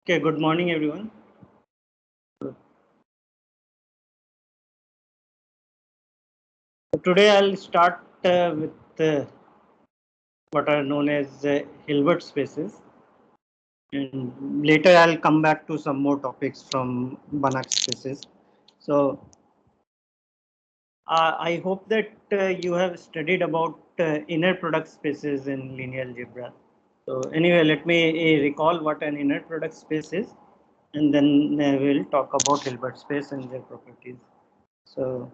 Okay, good morning, everyone. Today I'll start with what are known as Hilbert spaces, and later I'll come back to some more topics from Banach spaces. So I hope that you have studied about inner product spaces in linear algebra. So anyway, let me recall what an inner product space is, and then we'll talk about Hilbert space and their properties. So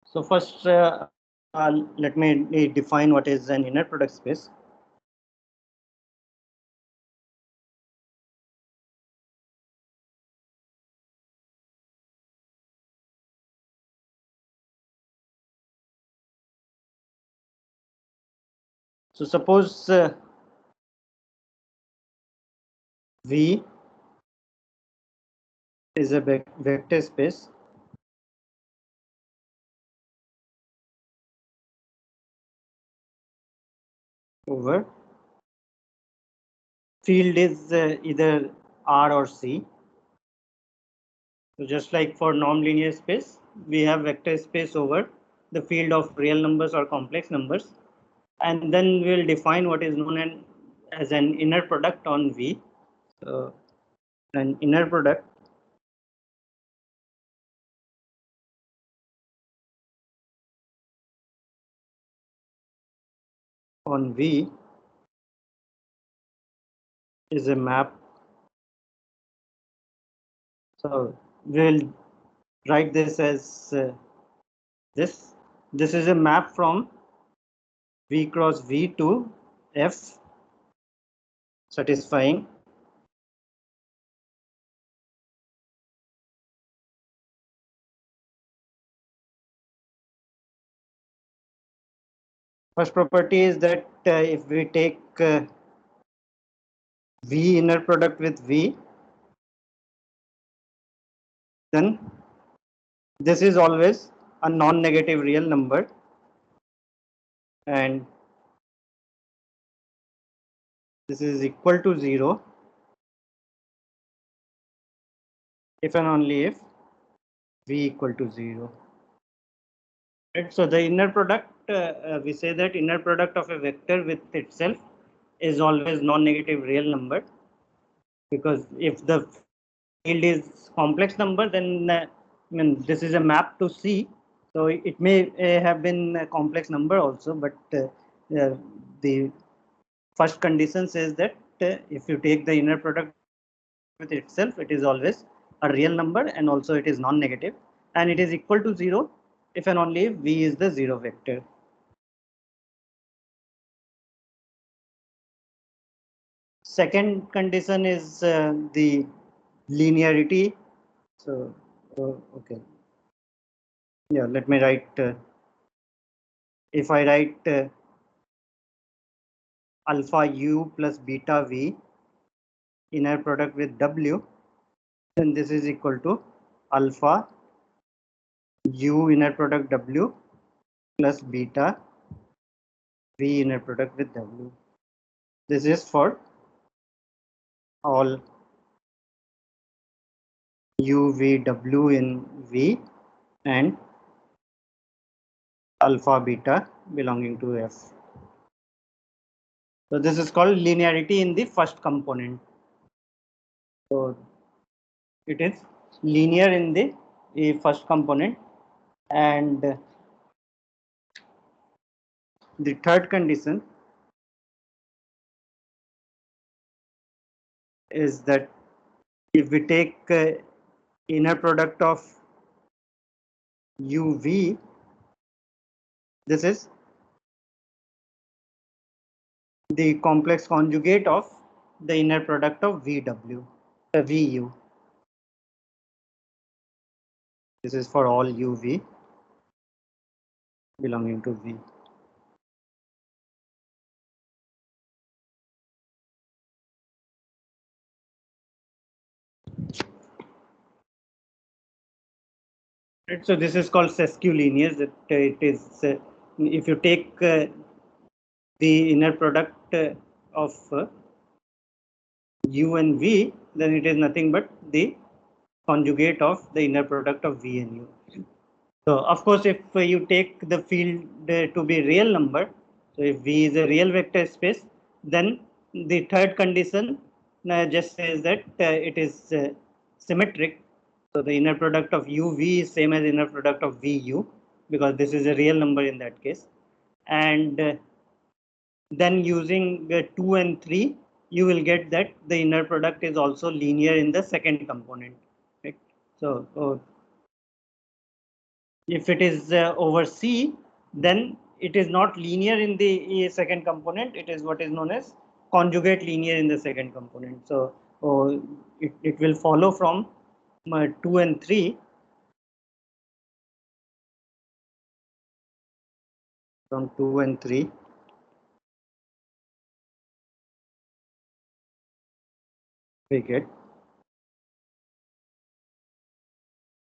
So first, let me define what is an inner product space. So suppose V is a vector space over field is either R or C. So just like for non-linear space, we have vector space over the field of real numbers or complex numbers, and then we'll define what is known as an inner product on V. So an inner product on V is a map. So we'll write this as this. This is a map from V cross V to F satisfying first property is that if we take V inner product with V, then this is always a non-negative real number, and this is equal to 0 if and only if V equal to 0. Right? So the inner product, we say that inner product of a vector with itself is always non-negative real number, because if the field is complex number, then I mean, this is a map to C, so it may have been a complex number also, but the first condition says that if you take the inner product with itself, it is always a real number, and also it is non-negative, and it is equal to 0 if and only if V is the 0 vector. Second condition is the linearity. So okay, yeah, let me write if I write alpha u plus beta v inner product with w, then this is equal to alpha u inner product w plus beta v inner product with w. This is for all u v w in v and alpha beta belonging to f. So this is called linearity in the first component. So it is linear in the first component, and the third condition is that if we take inner product of uv, this is the complex conjugate of the inner product of vu. This is for all uv belonging to v. Right, so this is called sesquilinear. That it is if you take the inner product of u and v, then it is nothing but the conjugate of the inner product of v and u. So of course, if you take the field to be real number, so if V is a real vector space, then the third condition just says that it is symmetric. So the inner product of UV is same as inner product of VU, because this is a real number in that case. And then using 2 and 3, you will get that the inner product is also linear in the second component. Right? So if it is over C, then it is not linear in the second component. It is what is known as conjugate linear in the second component. So it will follow from 2 and 3. From 2 and 3, we get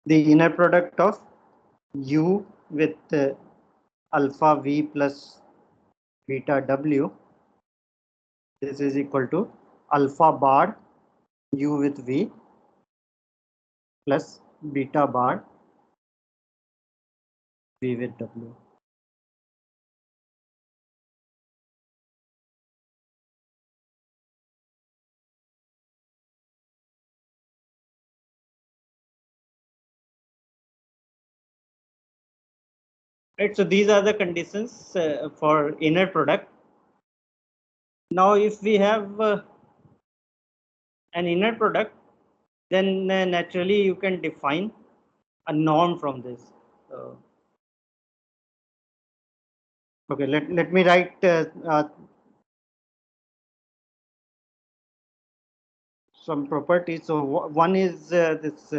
the inner product of U with alpha V plus beta W. This is equal to alpha bar U with V plus beta bar V with W. Right, so these are the conditions for inner product. Now if we have an inner product, then naturally you can define a norm from this. So, okay, let me write some properties. So one is this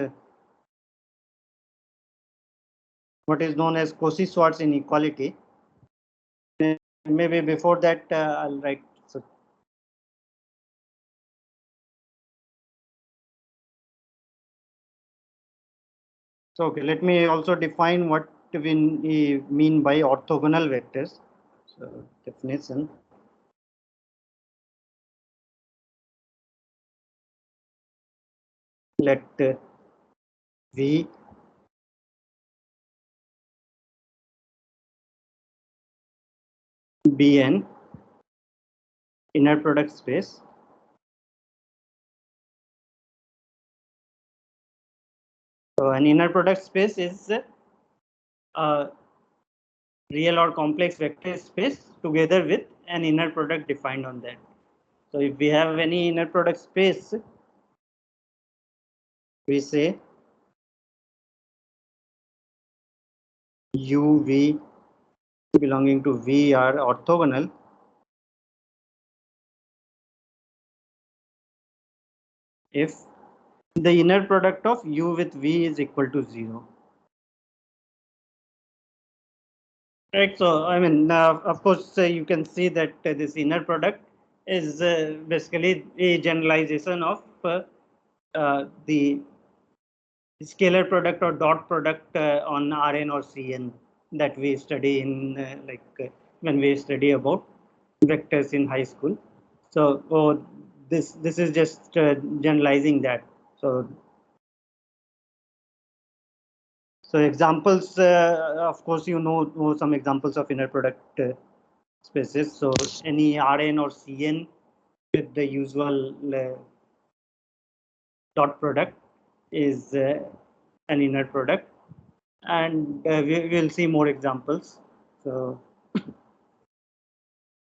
what is known as Cauchy-Schwarz inequality. Maybe before that I'll write. So okay, let me also define what we mean by orthogonal vectors. So definition. Let V be an inner product space So an inner product space is a real or complex vector space together with an inner product defined on that. So if we have any inner product space, we say U, V belonging to V are orthogonal if the inner product of U with V is equal to 0. Right. So I mean, of course, you can see that this inner product is basically a generalization of the scalar product or dot product on Rn or Cn that we study in when we study about vectors in high school. So this is just generalizing that. So examples, of course, know some examples of inner product spaces. So any Rn or Cn with the usual dot product is an inner product, and we will see more examples. So,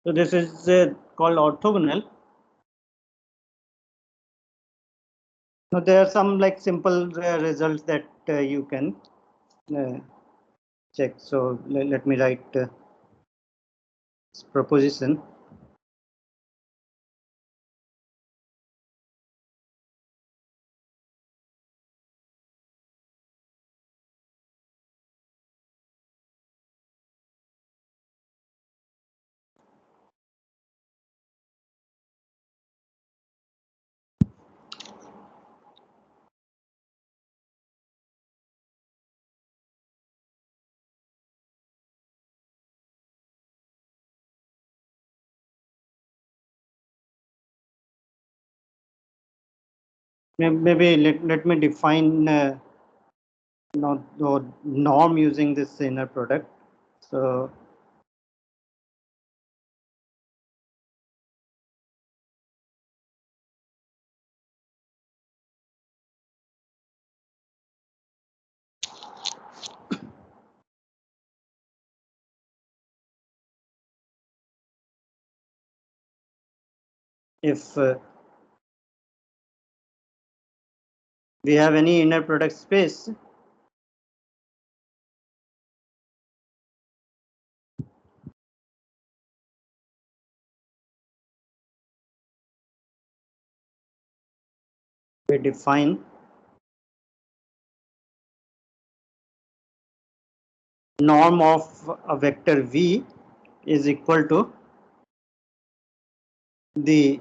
so this is called orthogonal. Now there are some like simple results that you can uh, check. So let me write this proposition. Maybe let me define the norm using this inner product. So if we have any inner product space, we define norm of a vector v is equal to the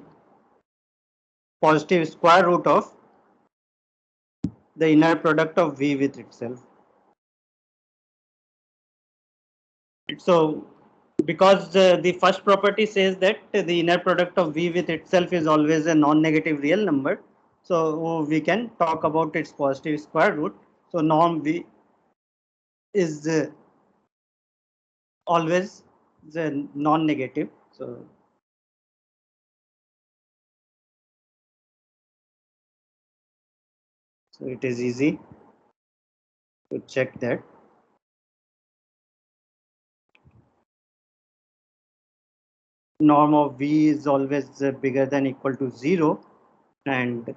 positive square root of the inner product of v with itself. So because the first property says that the inner product of v with itself is always a non-negative real number, so we can talk about its positive square root. So norm v is always the non-negative. So it is easy to check that. Norm of v is always bigger than equal to 0, and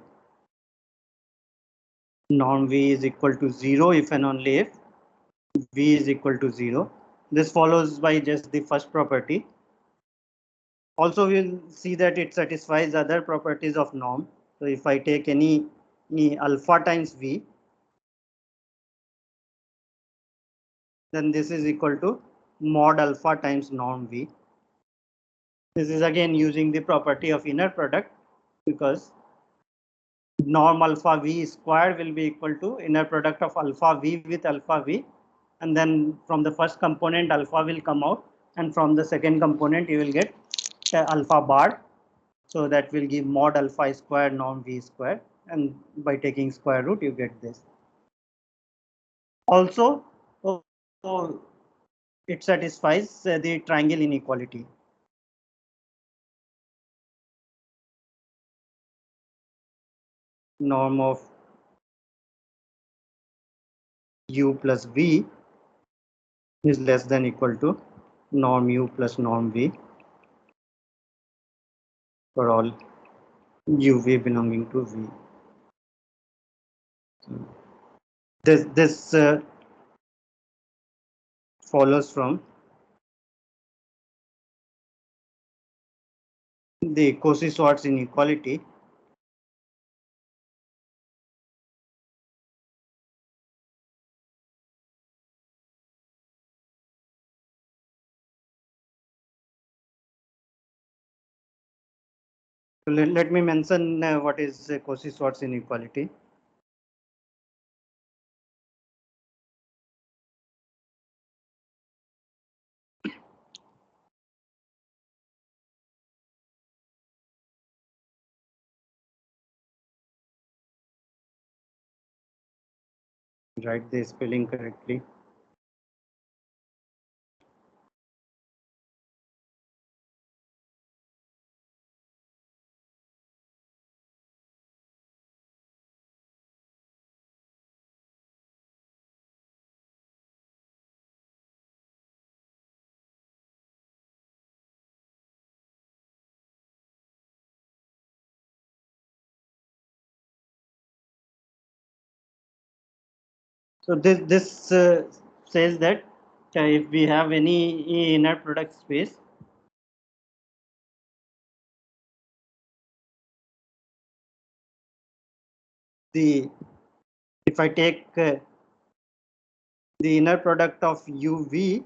norm v is equal to 0 if and only if v is equal to 0. This follows by just the first property. Also, we'll see that it satisfies other properties of norm. So if I take any alpha times v, then this is equal to mod alpha times norm v. This is again using the property of inner product, because norm alpha v square will be equal to inner product of alpha v with alpha v, and then from the first component alpha will come out, and from the second component you will get alpha bar. So that will give mod alpha square norm v square, and by taking square root you get this. Also, so it satisfies the triangle inequality. Norm of u plus v is less than equal to norm u plus norm v for all uv belonging to v. So this follows from the Cauchy-Schwarz inequality. So let me mention what is Cauchy-Schwarz inequality. Write the spelling correctly. So this says that if we have any inner product space, the if I take the inner product of uv,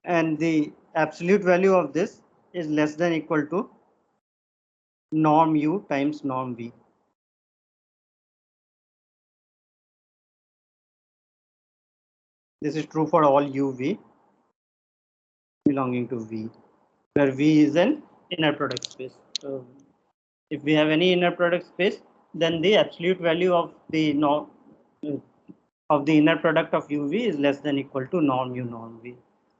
and the absolute value of this is less than equal to norm u times norm v. This is true for all uv belonging to v, where v is an inner product space. So If we have any inner product space, then the absolute value of the norm of the inner product of uv is less than equal to norm u norm v.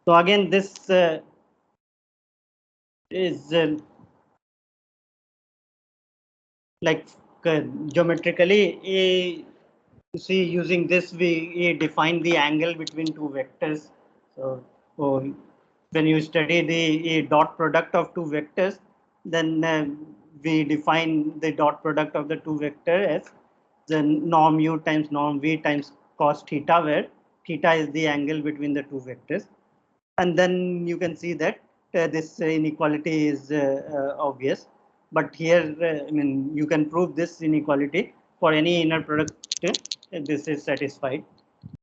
So again, this is like geometrically, you see, using this we define the angle between two vectors. So, when you study the dot product of two vectors, then we define the dot product of the two vectors as the norm u times norm v times cos theta, where theta is the angle between the two vectors. And then you can see that this inequality is obvious. But here, I mean, you can prove this inequality for any inner product. This is satisfied.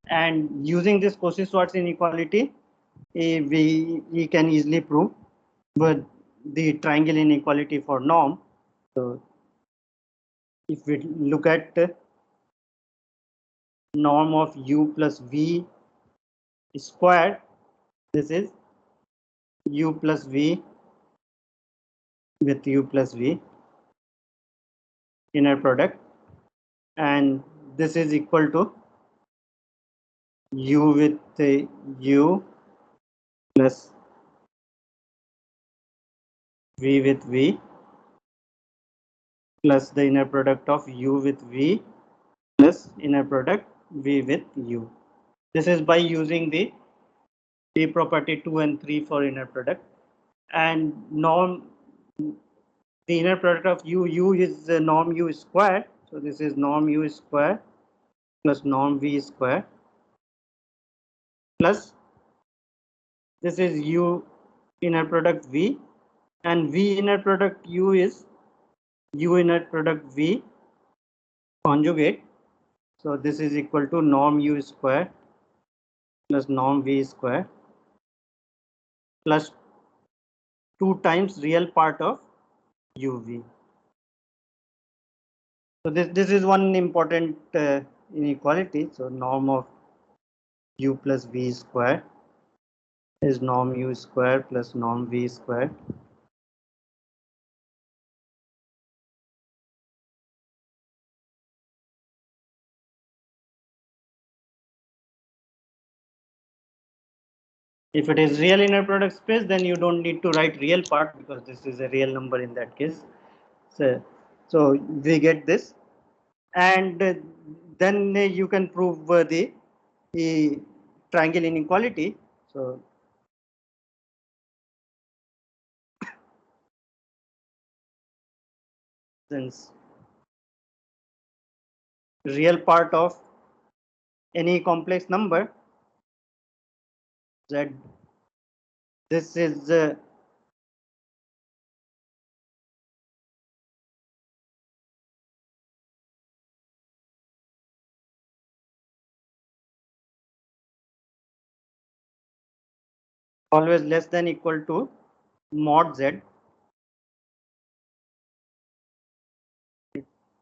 And using this Cauchy-Schwarz inequality, we can easily prove but the triangle inequality for norm. So if we look at norm of u plus v square, this is u plus v with u plus v inner product, and this is equal to u with u plus v with v plus the inner product of u with v plus inner product v with u. This is by using the property 2 and 3 for inner product. And norm, the inner product of u is the norm u square. So this is norm u square plus norm v square plus this is u inner product v, and v inner product u is u inner product v conjugate. So this is equal to norm u square plus norm v square plus 2 times real part of uv. So this is one important inequality. So norm of u plus v square is norm u square plus norm v square. If it is real inner product space, then you don't need to write real part because this is a real number in that case. So we get this, and then you can prove the triangle inequality. So since real part of any complex number z, this is always less than equal to mod z.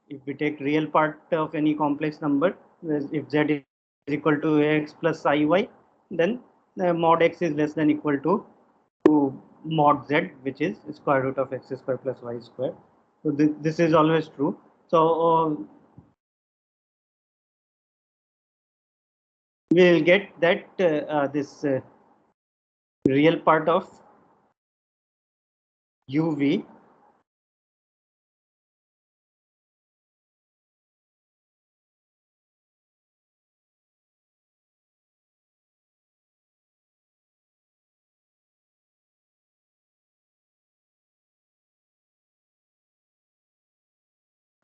If we take real part of any complex number, if z is equal to x plus iy, then mod x is less than equal to mod z, which is square root of x square plus y square. So this is always true. So we will get that this real part of uv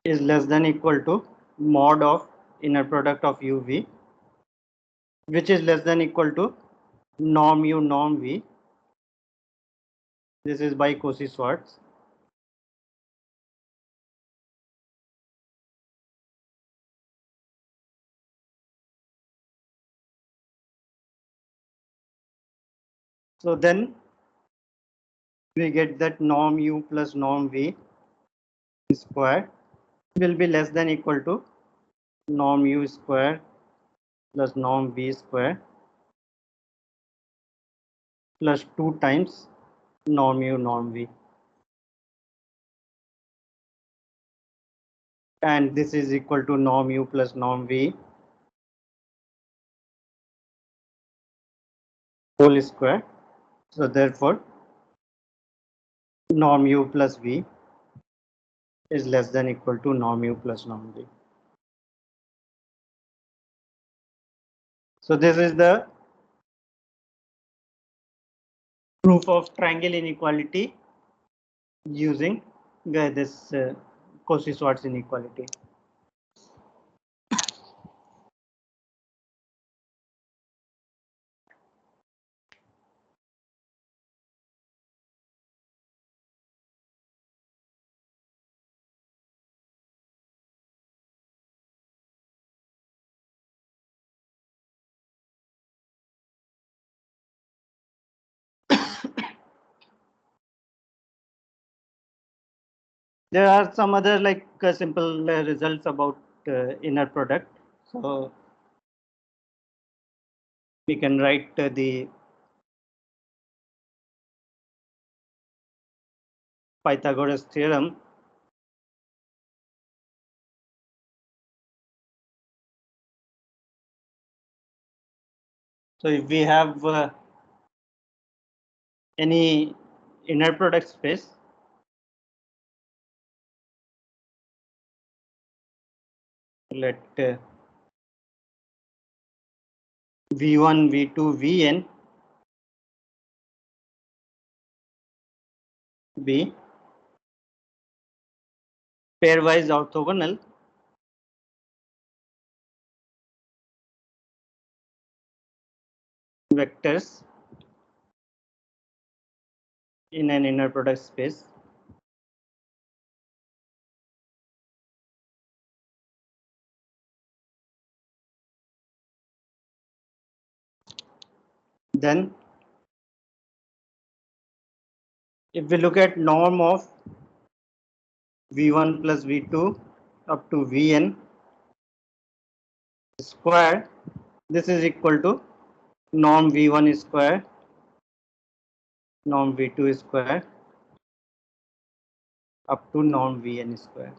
is less than equal to mod of inner product of uv, which is less than equal to norm u norm v. This is by Cauchy-Schwarz. So then we get that norm u plus norm v square will be less than equal to norm u square plus norm v square plus 2 times norm u norm v. and this is equal to norm u plus norm v whole square. So therefore, norm u plus v is less than equal to norm u plus norm v. So this is the proof of triangle inequality using this Cauchy-Schwarz inequality. There are some other like simple results about inner product. So we can write the Pythagoras theorem. So if we have any inner product space, let v1, v2, vn be pairwise orthogonal vectors in an inner product space. Then if we look at norm of v1 plus v2 up to vn square, this is equal to norm v1 square, norm v2 square up to norm vn square.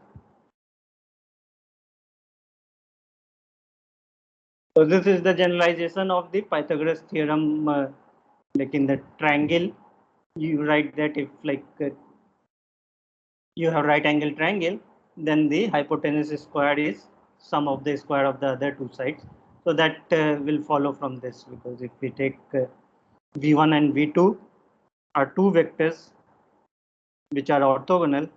So this is the generalization of the Pythagoras theorem. Like in the triangle, you write that if like you have right angle triangle, then the hypotenuse square is sum of the square of the other two sides. So that will follow from this, because if we take v1 and v2 are two vectors which are orthogonal,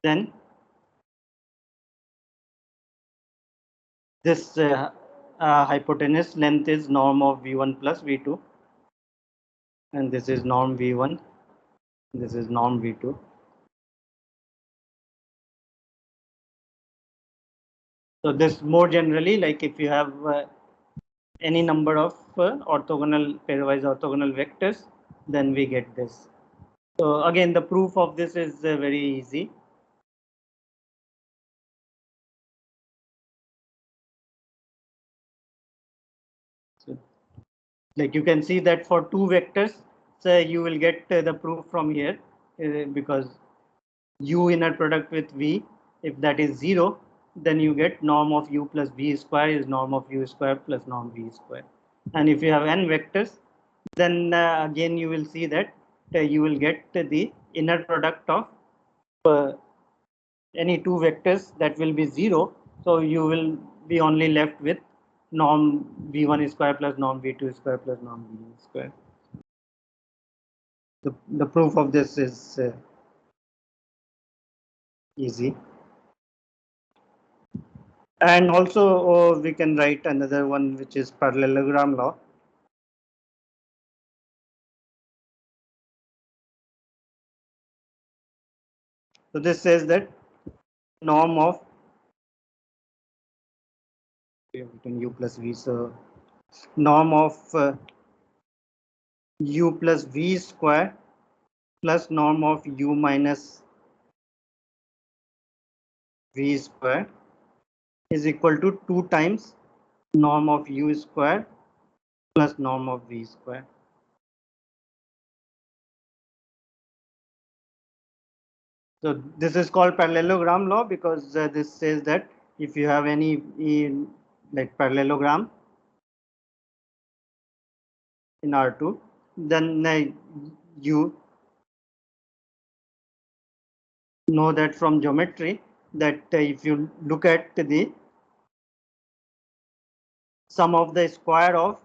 then this hypotenuse length is norm of v1 plus v2, and this is norm v1, this is norm v2. So this more generally, like if you have any number of orthogonal pairwise orthogonal vectors, then we get this. So again, the proof of this is very easy. So, like you can see that for two vectors, so you will get the proof from here, because u inner product with v, if that is 0, then you get norm of u plus v square is norm of u square plus norm v square. And if you have n vectors, then again you will see that you will get the inner product of any two vectors that will be 0. So you will be only left with norm v1 square plus norm v2 square plus norm v square. The proof of this is easy. And also we can write another one, which is parallelogram law. So this says that norm of u plus v, so norm of u plus v square plus norm of u minus v square is equal to 2 times norm of u square plus norm of v square. So this is called parallelogram law because this says that if you have any like parallelogram in R2, then you know that from geometry that if you look at the sum of the square of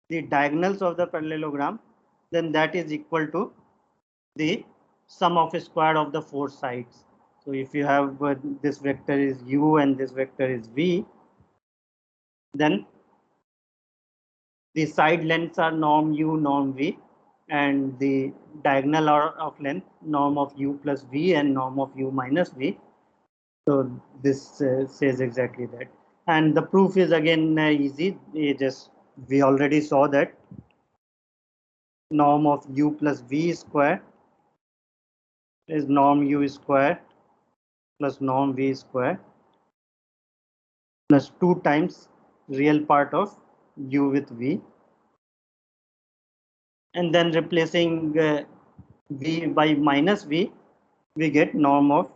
the diagonals of the parallelogram, then that is equal to the sum of square of the four sides. So if you have this vector is u and this vector is v, then the side lengths are norm u, norm v, and the diagonal are of length norm of u plus v and norm of u minus v. So this says exactly that. And the proof is again easy. We already saw that norm of u plus v square is norm u square plus norm v square plus 2 times real part of u with v, and then replacing v by minus v, we get norm of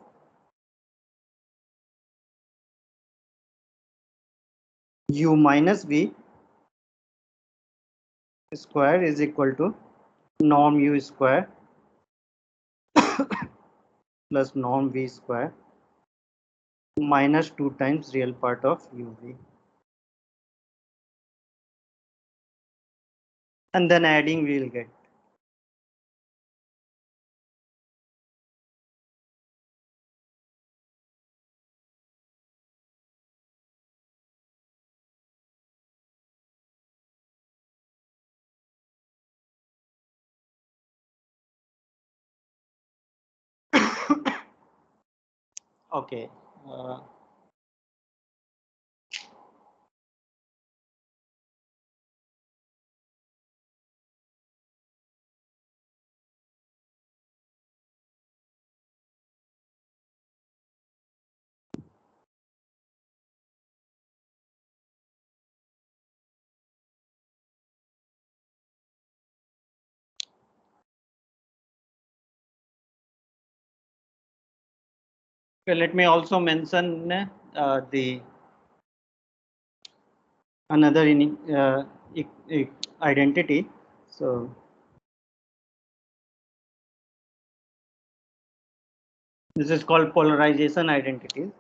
u minus v square is equal to norm u square plus norm v square minus 2 times real part of uv, and then adding we will get. Okay. Okay, let me also mention the another identity. So this is called polarization identity.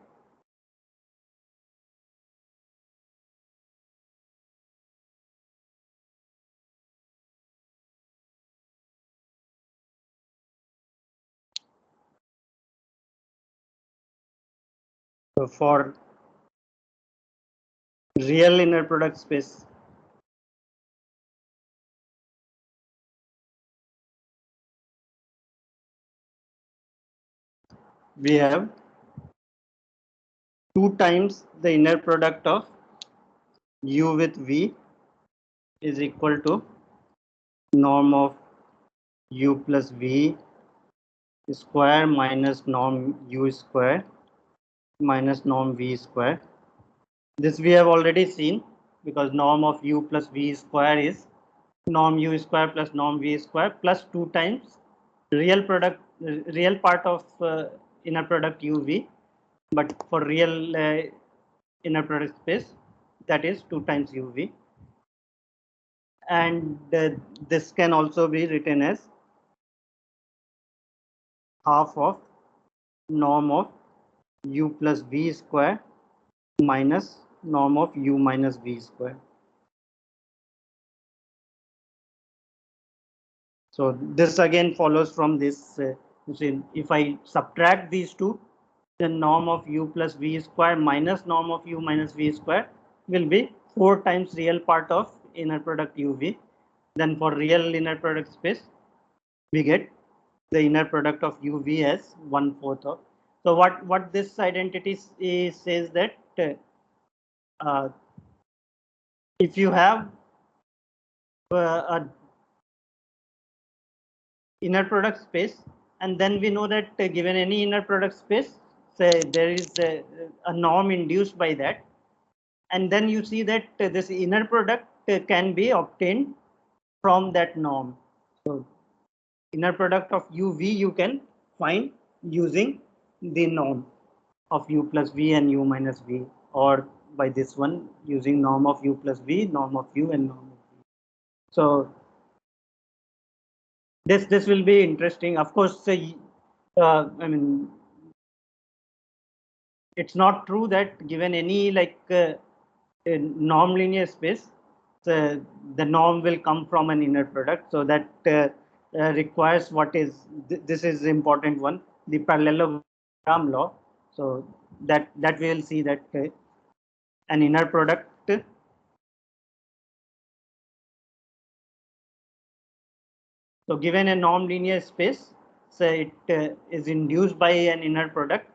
So for real inner product space, we have 2 times the inner product of u with v is equal to norm of u plus v square minus norm u square minus norm v square. This we have already seen because norm of u plus v square is norm u square plus norm v square plus 2 times real part of inner product uv, but for real inner product space that is 2 times uv, and this can also be written as half of norm of u plus v square minus norm of u minus v square. So this again follows from this. If I subtract these two, then norm of u plus v square minus norm of u minus v square will be 4 times real part of inner product uv. Then for real inner product space, we get the inner product of uv as 1/4 of. So what this identity says that uh, if you have a inner product space, and then we know that given any inner product space, say there is a norm induced by that, and then you see that this inner product can be obtained from that norm. So inner product of uv you can find using the norm of u plus v and u minus v, or by this one using norm of u plus v, norm of u, and norm of v. So this will be interesting. Of course, I mean, it's not true that given any a norm linear space, so the norm will come from an inner product. So that requires what is this is important one, the parallelogram law. So that we will see that an inner product. So given a norm linear space, so it is induced by an inner product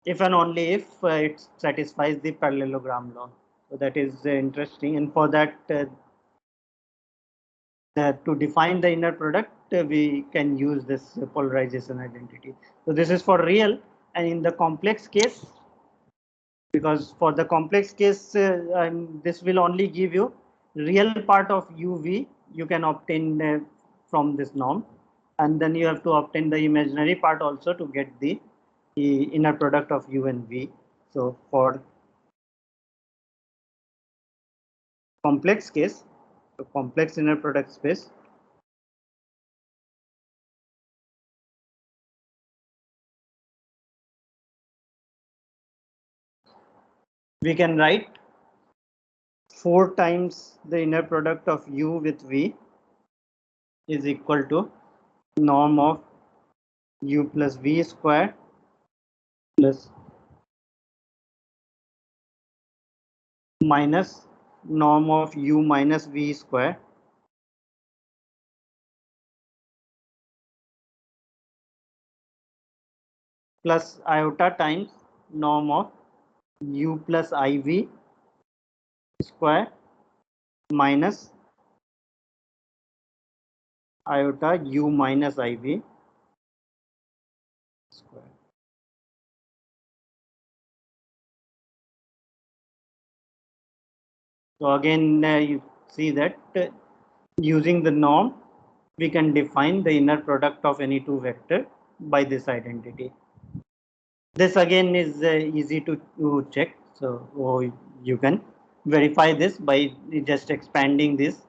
if and only if it satisfies the parallelogram law. So that is interesting, and for that to define the inner product, we can use this polarization identity. So this is for real, and in the complex case, because for the complex case, this will only give you real part of uv you can obtain from this norm, and then you have to obtain the imaginary part also to get the inner product of u and v. So for complex case, the complex inner product space, we can write 4 times the inner product of u with v is equal to norm of u plus v square plus minus norm of u minus v square plus iota times norm of u plus iv square minus iota u minus iv square. So again, you see that using the norm, we can define the inner product of any two vector by this identity. This again is easy to check. So you can verify this by just expanding this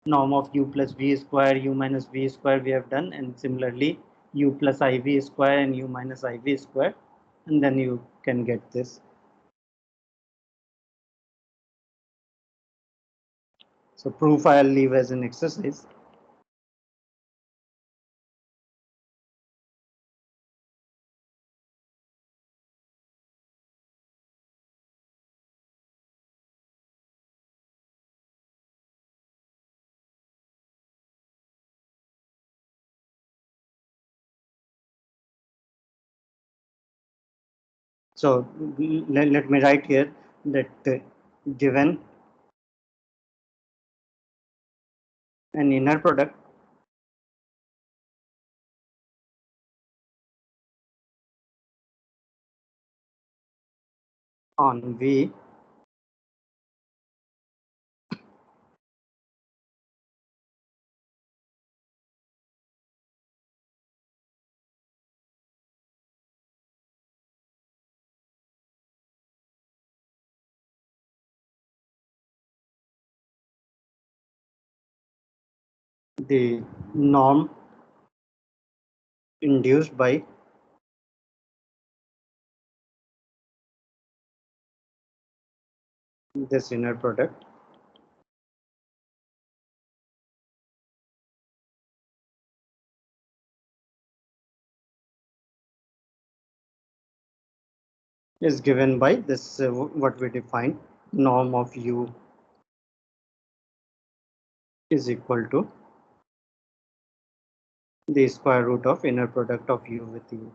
norm of u plus v square, u minus v square we have done, and similarly u plus iv square and u minus iv square, and then you can get this. So proof I'll leave as an exercise. So let me write here that given an inner product on V the norm induced by this inner product is given by this what we define norm of u is equal to the square root of inner product of u with u.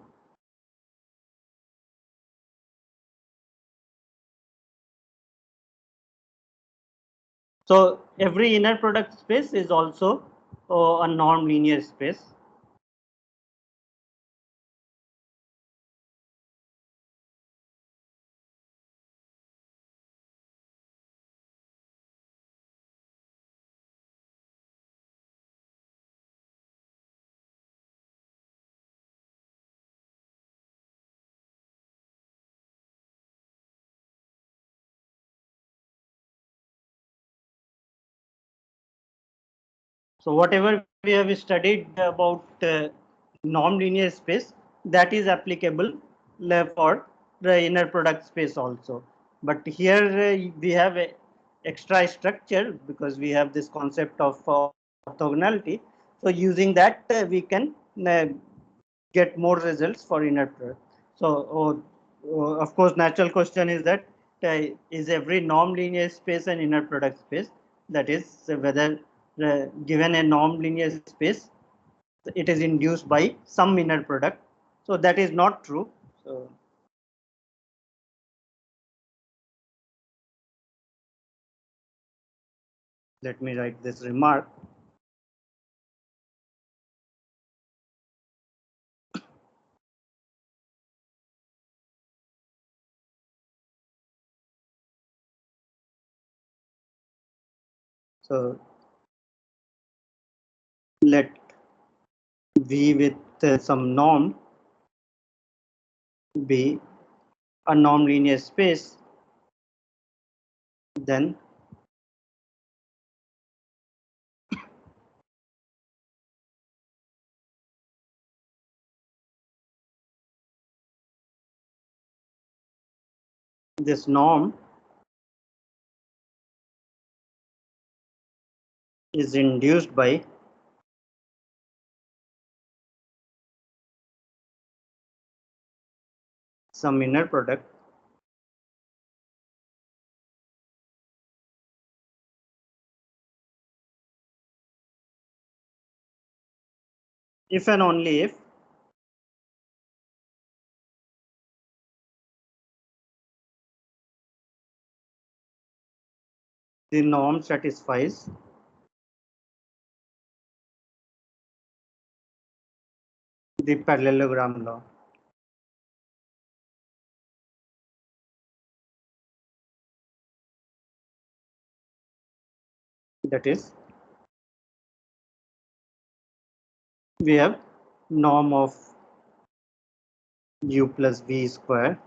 So every inner product space is also a norm linear space. So whatever we have studied about non-linear space, that is applicable for the inner product space also. But here we have a extra structure because we have this concept of orthogonality. So using that we can get more results for inner product. So of course natural question is that is every norm linear space an inner product space? That is whether given a norm linear space it is induced by some inner product. So that is not true. So let me write this remark. So let V with some norm be a norm linear space, then this norm is induced by some inner product if and only if the norm satisfies the parallelogram law. That is, we have norm of u plus v square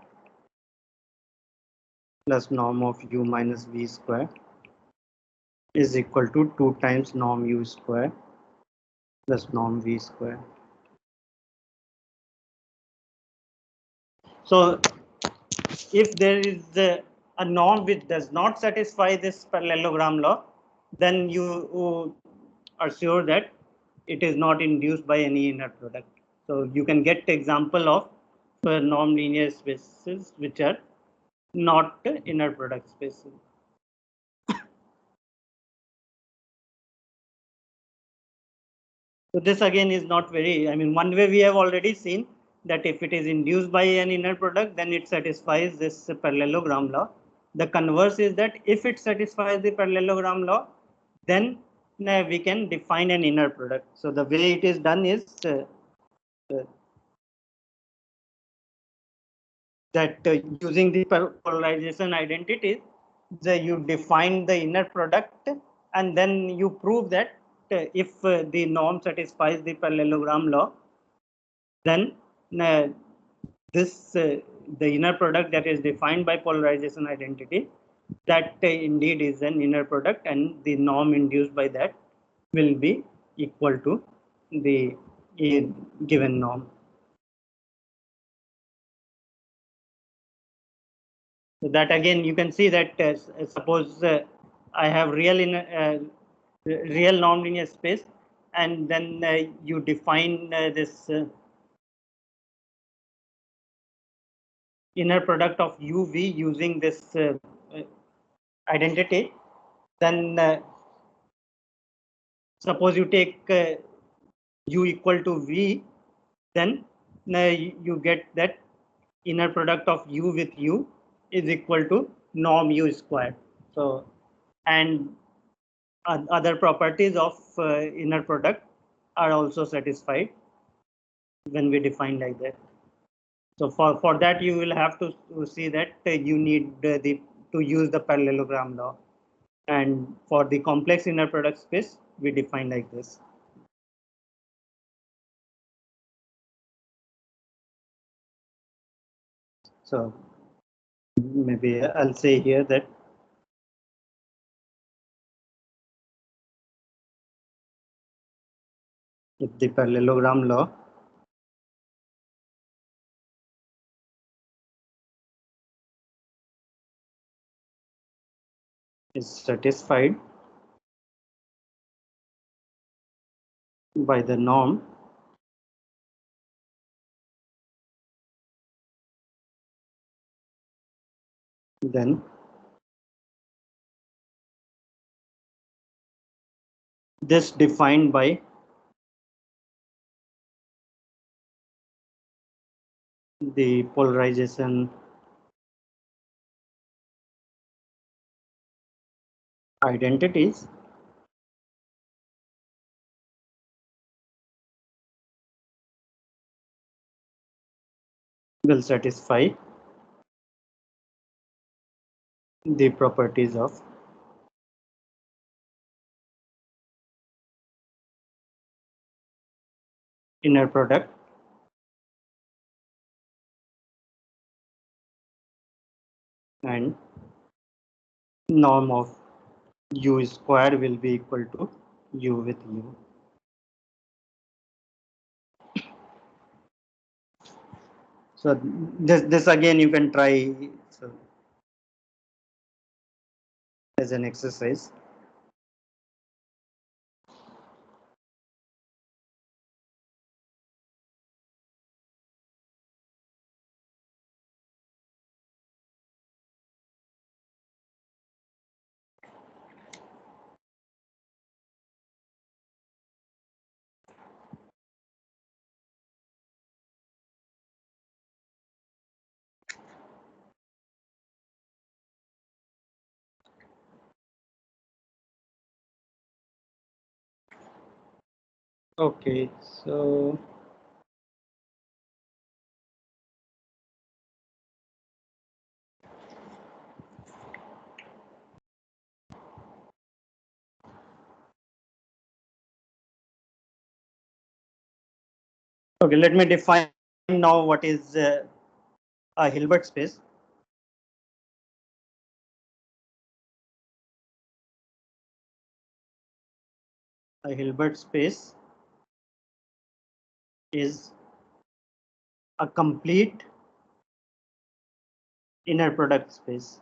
plus norm of u minus v square is equal to 2 times norm u square plus norm v square. So if there is a norm which does not satisfy this parallelogram law, then you are sure that it is not induced by any inner product. So you can get example of norm linear spaces which are not inner product spaces. So this again is not very, I mean, one way we have already seen that if it is induced by an inner product, then it satisfies this parallelogram law. The converse is that if it satisfies the parallelogram law, then we can define an inner product. So the way it is done is uh, that using the polarization identity, you define the inner product and then you prove that if the norm satisfies the parallelogram law, then uh, this the inner product that is defined by polarization identity, that indeed is an inner product and the norm induced by that will be equal to the given norm. So that again you can see that suppose I have real nonlinear space and then you define this inner product of uv using this identity, then suppose you take u equal to v, then you get that inner product of u with u is equal to norm u squared. So and other properties of inner product are also satisfied when we define like that. So for that you will have to see that you need to use the parallelogram law, and for the complex inner product space we define like this. So maybe I'll say here that If the parallelogram law is satisfied by the norm, then this defined by the polarization identities will satisfy the properties of inner product and norm of u square will be equal to u with u. So this again you can try so as an exercise. Okay, so okay, let me define now what is a Hilbert space. A Hilbert space is a complete inner product space.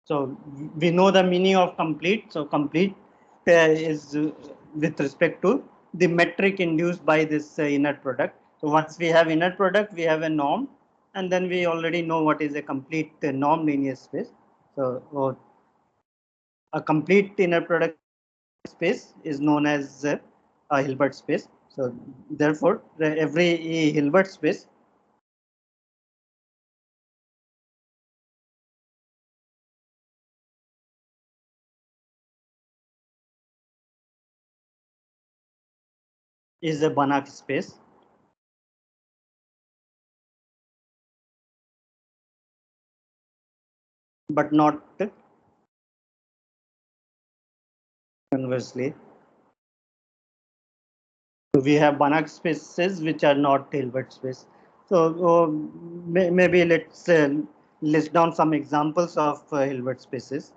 So we know the meaning of complete. So complete is with respect to the metric induced by this inner product. So once we have inner product, we have a norm, and then we already know what is a complete norm linear space. So a complete inner product space is known as a Hilbert space. So therefore, every Hilbert space is a Banach space, but not conversely. So we have Banach spaces which are not Hilbert space. So maybe let's list down some examples of Hilbert spaces.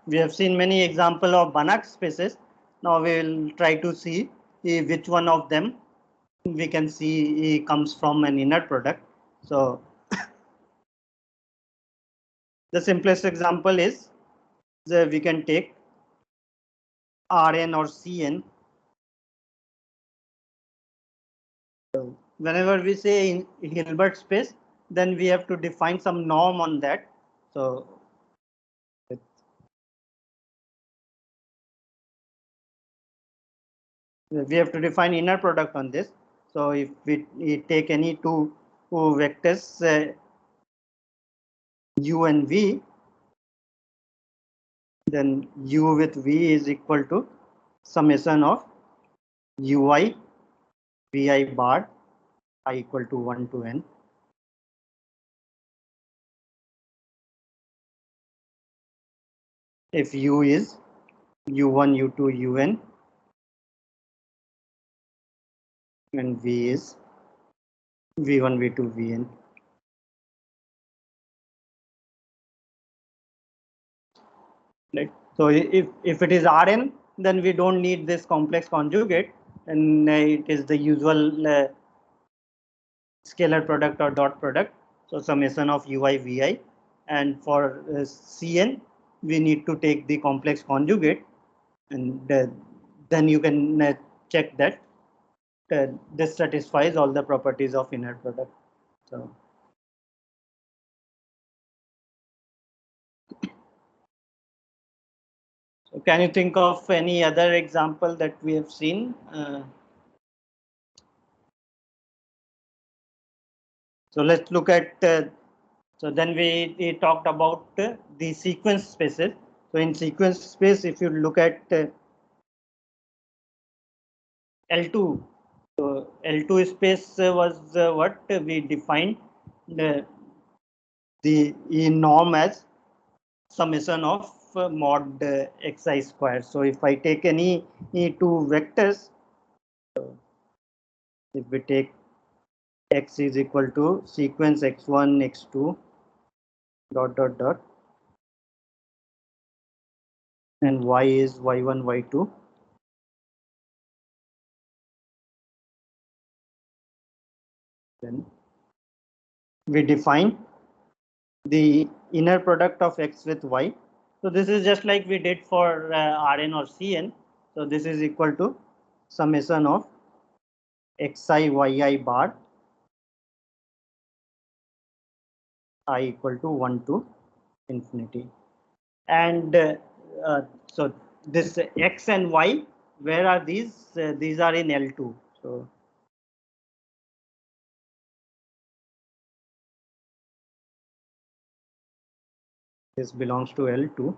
We have seen many examples of Banach spaces. Now we will try to see which one of them we can see comes from an inner product. So the simplest example is we can take Rn or Cn. Whenever we say in Hilbert space, then we have to define some norm on that. So we have to define inner product on this. So if we take any two vectors u and v, then u with v is equal to summation of ui vi bar I equal to 1 to n. if U is U1, U2, UN, and V is V1, V2, Vn. Right. So if it is Rn, then we don't need this complex conjugate, and it is the usual scalar product or dot product. So summation of ui vi, and for Cn we need to take the complex conjugate, and then you can check that this satisfies all the properties of inner product. So can you think of any other example that we have seen? So let's look at. So then we talked about the sequence spaces. So in sequence space, if you look at L2, so L2 space was what we defined the norm as summation of mod xi square. So if I take any two vectors, if we take x is equal to sequence x1, x2, dot dot dot, and y is y1, y2, then we define the inner product of x with y. So this is just like we did for Rn or Cn. So this is equal to summation of xi yi bar I equal to 1 to infinity. And so this x and y, where are these? These are in L2. So this belongs to L2.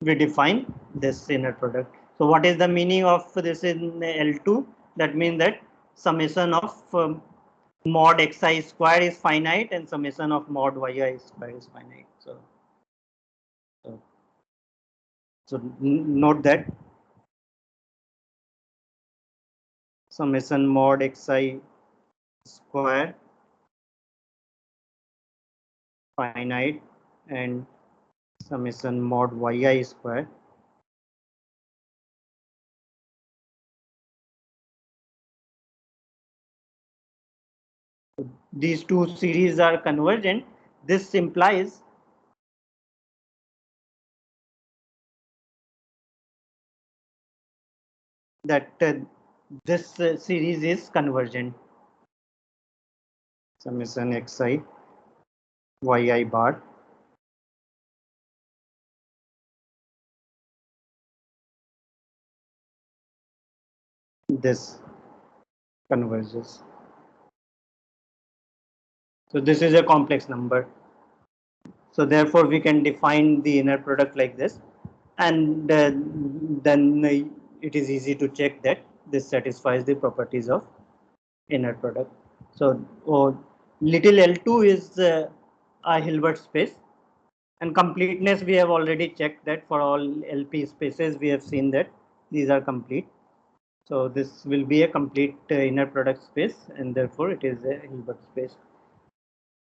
We define this inner product. So what is the meaning of this in L2? That means that summation of mod xi square is finite and summation of mod yi square is finite. So note that summation mod xi square finite and summation mod yi square these two series are convergent. This implies that this series is convergent. Summation xi yi bar this converges. So this is a complex number. So therefore we can define the inner product like this, and then it is easy to check that this satisfies the properties of inner product. So little L2 is a Hilbert space, and completeness we have already checked that for all LP spaces we have seen that these are complete. So this will be a complete inner product space, and therefore it is a Hilbert space.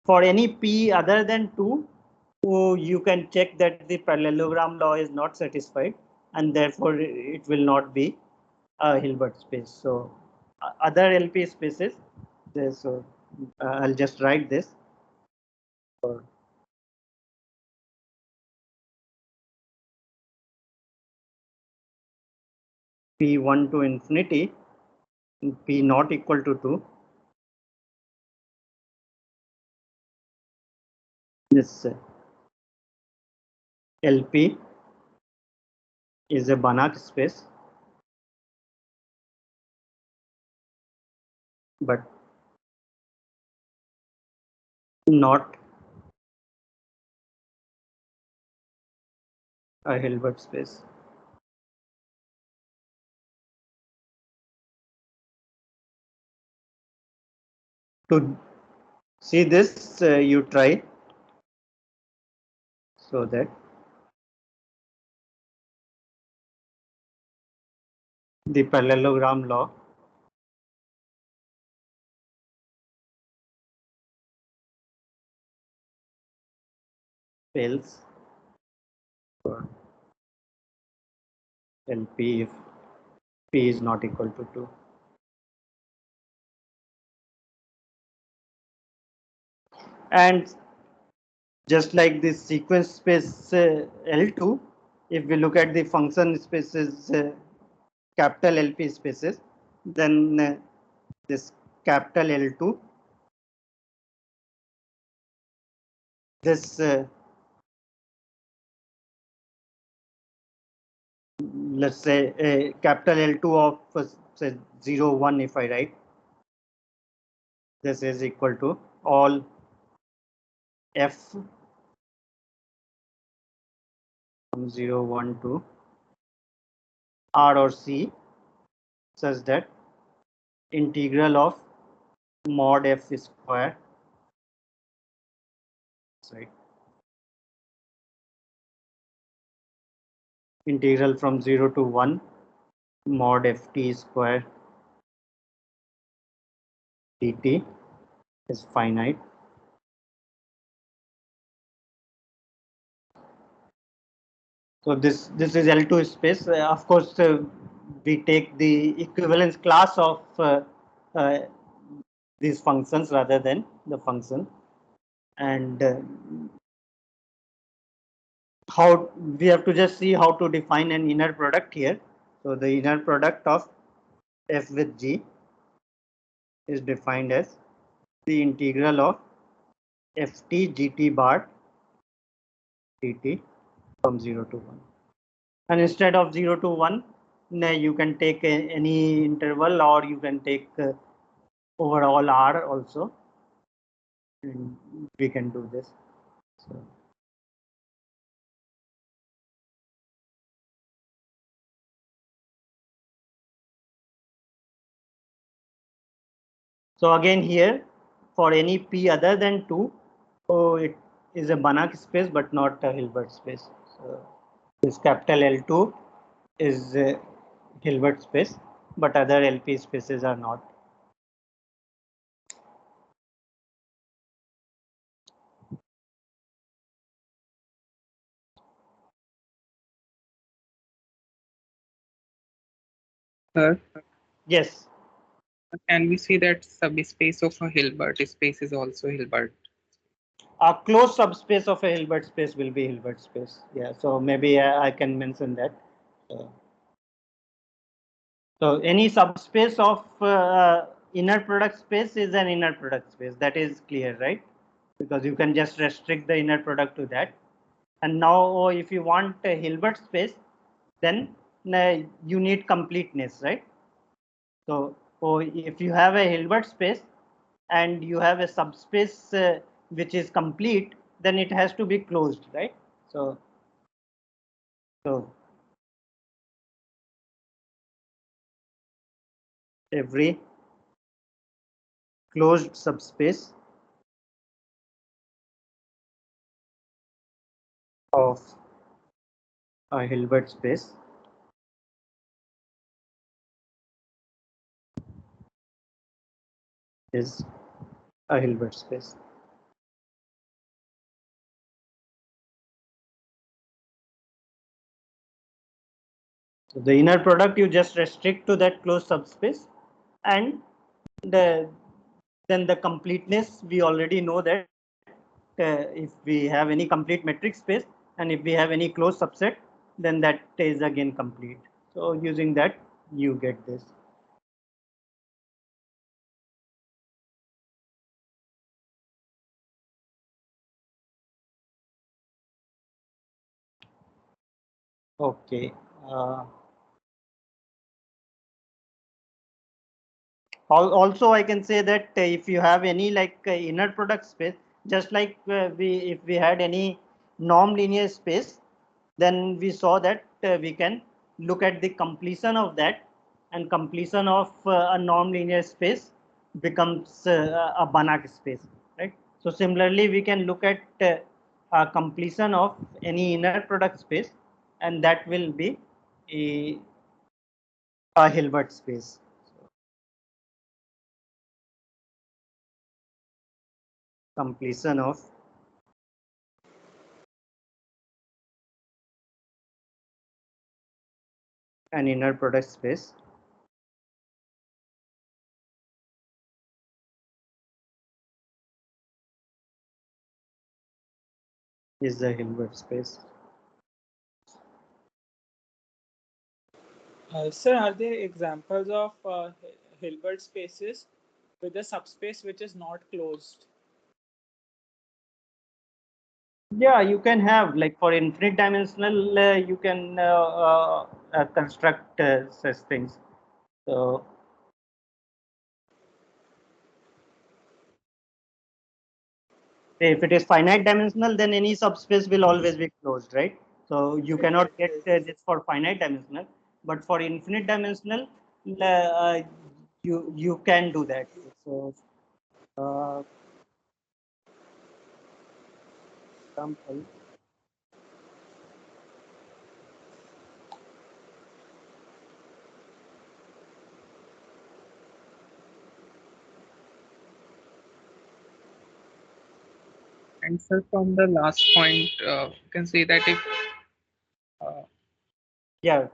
For any P other than 2, you can check that the parallelogram law is not satisfied, and therefore it will not be a Hilbert space. So other LP spaces, so I'll just write this. For P1 to infinity, P not equal to 2, this LP is a Banach space, but not a Hilbert space. To see this, you try so that the parallelogram law fails for LP if P is not equal to 2. And just like this sequence space L2, if we look at the function spaces capital LP spaces, then this capital L2, this let's say capital L2 of say 0, 1, if I write, this is equal to all F from 0, 1 to R or C, such that integral of mod F square, right, integral from 0 to 1 mod Ft square dt is finite. So this is L2 space. Of course, we take the equivalence class of uh, these functions rather than the function, and how we have to just see how to define an inner product here. So the inner product of F with G is defined as the integral of Ft gt bar dt from 0 to 1. And instead of 0 to 1, you can take any interval, or you can take overall R also, and we can do this. So again here, for any P other than 2, so it is a Banach space but not a Hilbert space. So this capital L2 is a Hilbert space, but other LP spaces are not. Sir, Yes. can we say that subspace of a Hilbert space is also Hilbert? A closed subspace of a Hilbert space will be Hilbert space. Yeah, so maybe I can mention that. So any subspace of inner product space is an inner product space. That is clear, right? Because you can just restrict the inner product to that. And now, if you want a Hilbert space, then you need completeness, right? So, if you have a Hilbert space and you have a subspace which is complete, then it has to be closed, right? So every closed subspace of a Hilbert space is a Hilbert space. So the inner product you just restrict to that closed subspace, and then the completeness, we already know that if we have any complete metric space and if we have any closed subset, then that is again complete. So using that, you get this. Okay. Also, I can say that if you have any like inner product space, just like if we had any norm linear space, then we saw that we can look at the completion of that, and completion of a norm linear space becomes a Banach space, right? So similarly, we can look at completion of any inner product space, and that will be a Hilbert space. Completion of an inner product space is the Hilbert space. Sir, are there examples of Hilbert spaces with a subspace which is not closed? Yeah, you can have, like, for infinite dimensional, you can construct such things. So if it is finite dimensional, then any subspace will always be closed, right? So you cannot get this for finite dimensional, but for infinite dimensional, you can do that. So uh, example. And so from the last point, you can say that uh, Yeah, if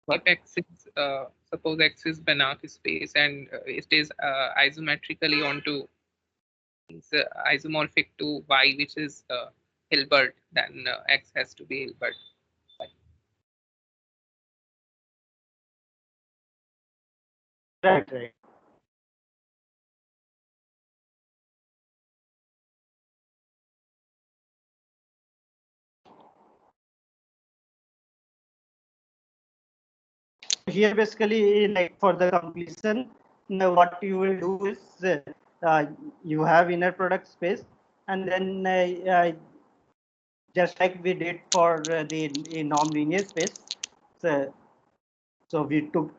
but X is suppose X is Banach space and it is isometrically onto is isomorphic to Y, which is Hilbert, then X has to be Hilbert. right, right. Here basically, like, for the completion, now what you will do is uh, you have inner product space, and then just like we did for the norm linear space. So, so we took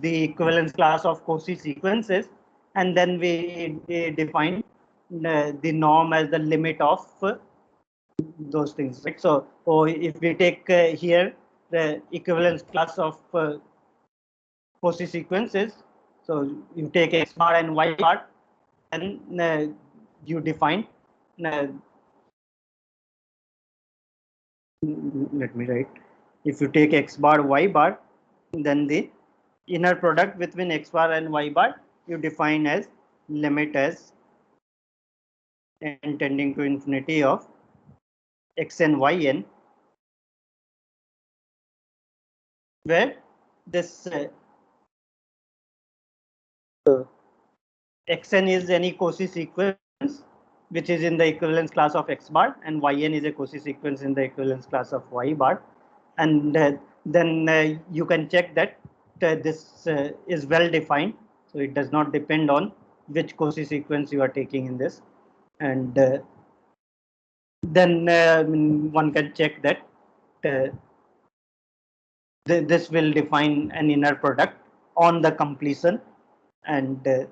the equivalence class of Cauchy sequences, and then we defined the norm as the limit of those things, right? So, if we take here the equivalence class of Cauchy sequences, so you take x bar and y bar, and you define. Uh, Let me write. If you take x bar y bar, then the inner product between x bar and y bar you define as limit as n tending to infinity of x and y n, where this xn is any Cauchy sequence which is in the equivalence class of x bar, and yn is a Cauchy sequence in the equivalence class of y bar, and then you can check that this is well defined, so it does not depend on which Cauchy sequence you are taking in this, and then one can check that uh, this will define an inner product on the completion, and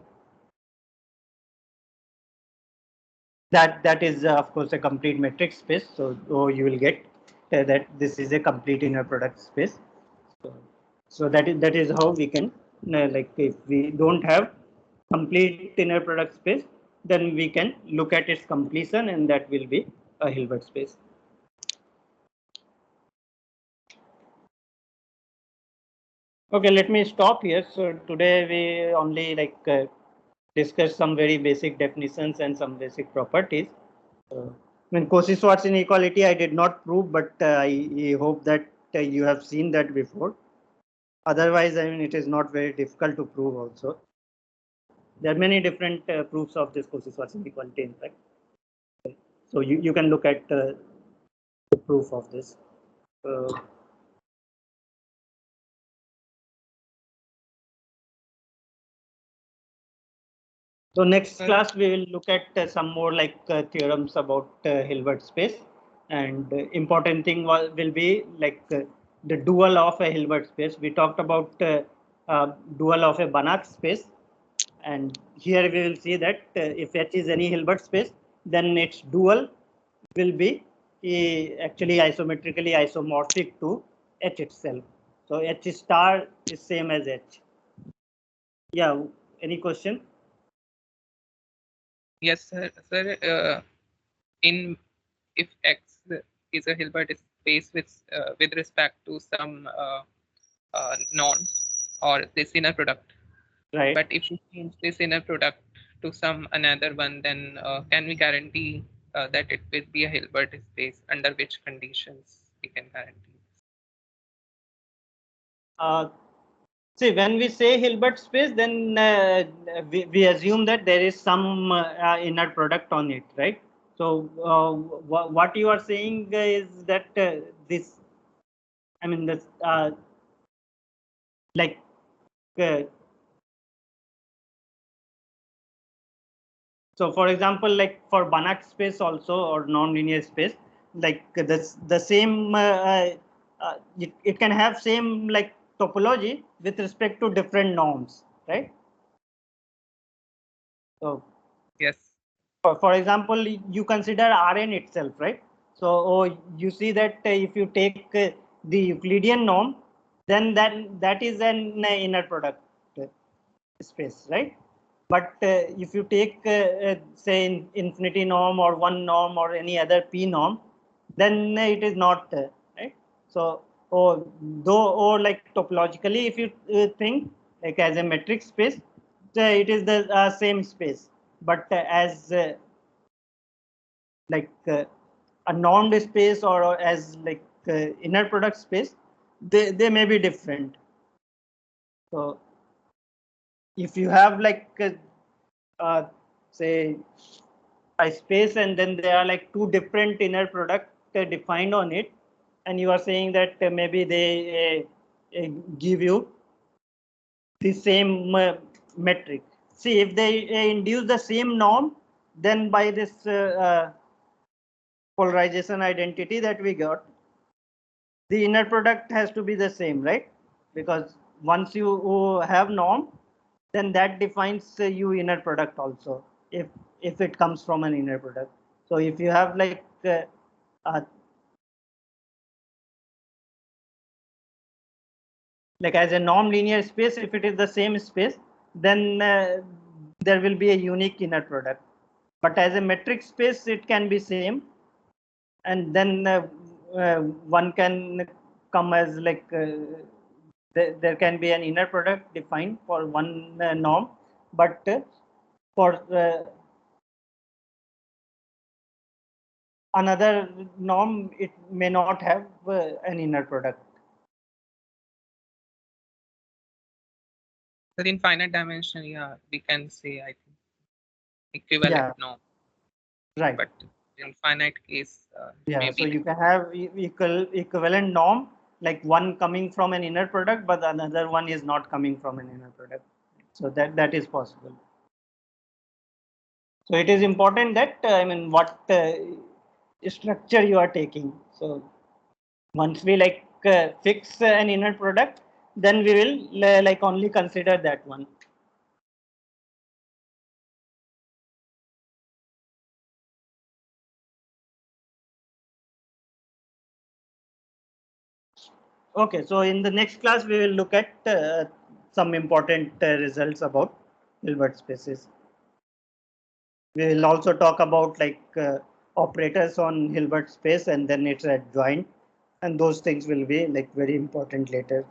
that is of course a complete metric space. So you will get that this is a complete inner product space. So that is how we can like, if we don't have complete inner product space, then we can look at its completion, and that will be a Hilbert space. Okay, let me stop here. So today we only discuss some very basic definitions and some basic properties. I mean, Cauchy-Schwarz inequality I did not prove, but I hope that you have seen that before. Otherwise, I mean, it is not very difficult to prove also. There are many different proofs of this Cauchy-Schwarz inequality, in fact. So you can look at the proof of this. Uh, So next class we will look at some more theorems about Hilbert space, and important thing will be the dual of a Hilbert space. We talked about dual of a Banach space, and here we will see that if H is any Hilbert space, then its dual will be actually isometrically isomorphic to H itself. So H star is same as H. Yeah, any question? Yes, sir. Sir, in if X is a Hilbert space with respect to some norm or this inner product, Right. but if we change this inner product to some another one, then can we guarantee that it will be a Hilbert space? Under which conditions we can guarantee? See, when we say Hilbert space, then we assume that there is some inner product on it, right? So what you are saying is that this, I mean, this like uh, so for example, like for Banach space also or non-linear space, like this the same it can have same like topology with respect to different norms, right? So Yes. for example, you consider Rn itself, right? So you see that if you take the Euclidean norm, then that is an inner product space, right? But if you take say infinity norm or one norm or any other p norm, then it is not right. So or like topologically, if you think like as a metric space, it is the same space, but as like a normed space or as like inner product space, they may be different. So if you have like say a space and then there are like two different inner product defined on it, and you are saying that maybe they give you the same metric. See, if they induce the same norm, then by this polarization identity that we got, the inner product has to be the same, right? Because once you have norm, then that defines you inner product also, if it comes from an inner product. So if you have like uh, like as a norm linear space, if it is the same space, then there will be a unique inner product. But as a metric space, it can be same, and then one can come as like there can be an inner product defined for one norm, but for another norm, it may not have an inner product. But in finite dimension, yeah, we can say I think equivalent Yeah, norm. right. But in finite case, Yeah, so maybe you can have equivalent norm, like one coming from an inner product, but another one is not coming from an inner product. So that is possible. So it is important that I mean what structure you are taking. So once we like fix an inner product, then we will like only consider that one. Okay, so in the next class we will look at some important results about Hilbert spaces. We will also talk about like operators on Hilbert space and then its adjoint, and those things will be like very important later.